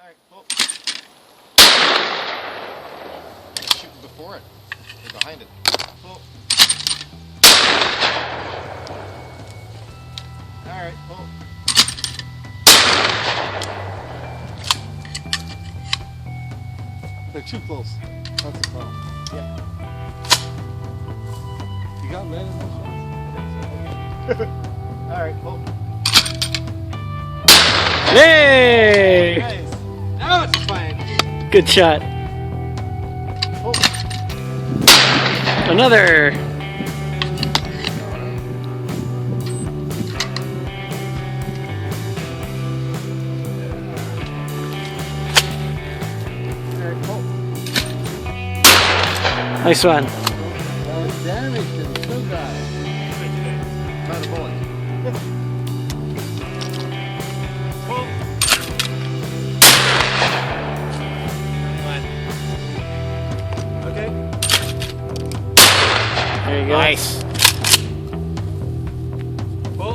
Alright, pull. Shooting before it. Or behind it. Pull. Alright, pull. They're too close. That's the problem. Yeah. You got lead in those shots? Alright, pull. Hey! Nice. Now it's fine. Good shot. Pull. Another. Alright, pull. Nice one. That was damaged and still got it. Found a bullet. Pull. Okay. There you go. Nice. Pull.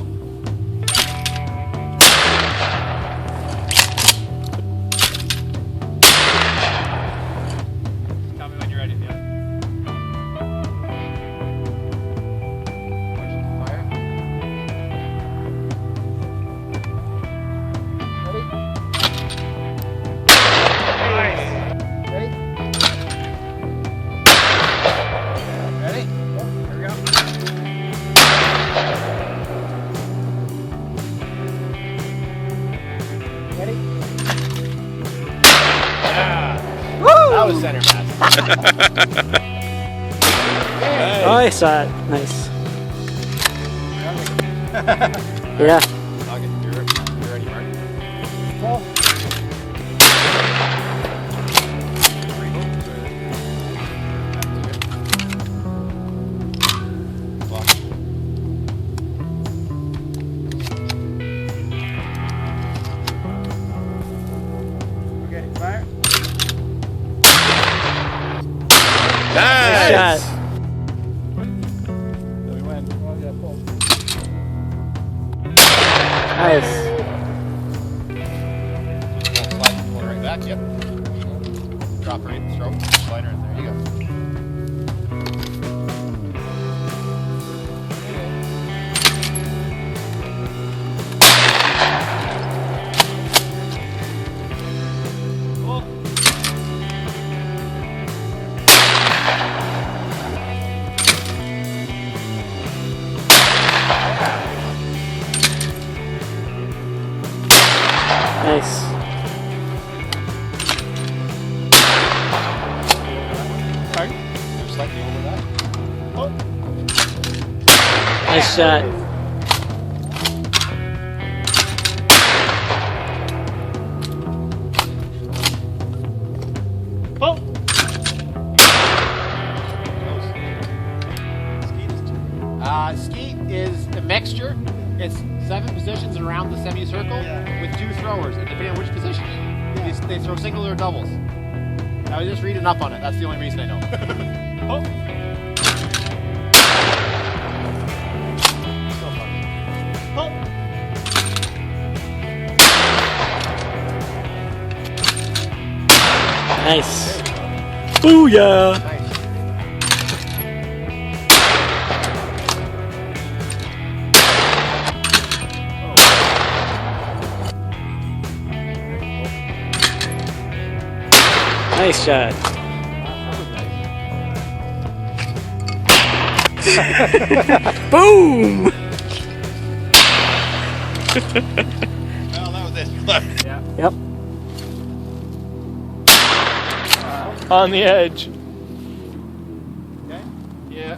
Tell me when you're ready, yeah. Fire. Ready? Nice. Ready? Ready? Here we go. Ready? Yeah. Woo! That was center mass. Oh, I saw it. Nice. Yeah. Okay, you're ready, Mark. Pull. Okay, fire. Nice shot. So we win. Oh, yeah, pull. Nice. Slide the pull right back, yep. Drop right, throw, slider, there you go. Pull. Nice. Pardon? You're slightly over that. Pull. Nice shot. Pull. Skeet is a mixture. It's 7 positions around the semicircle with 2 throwers, and depending on which position, they throw singles or doubles. I was just reading up on it. That's the only reason I know. Pull. So fun. Pull. Nice. Booyah! Nice. Nice shot. Boom! Well, that was it. Yeah. Yep. On the edge. Okay. Yeah.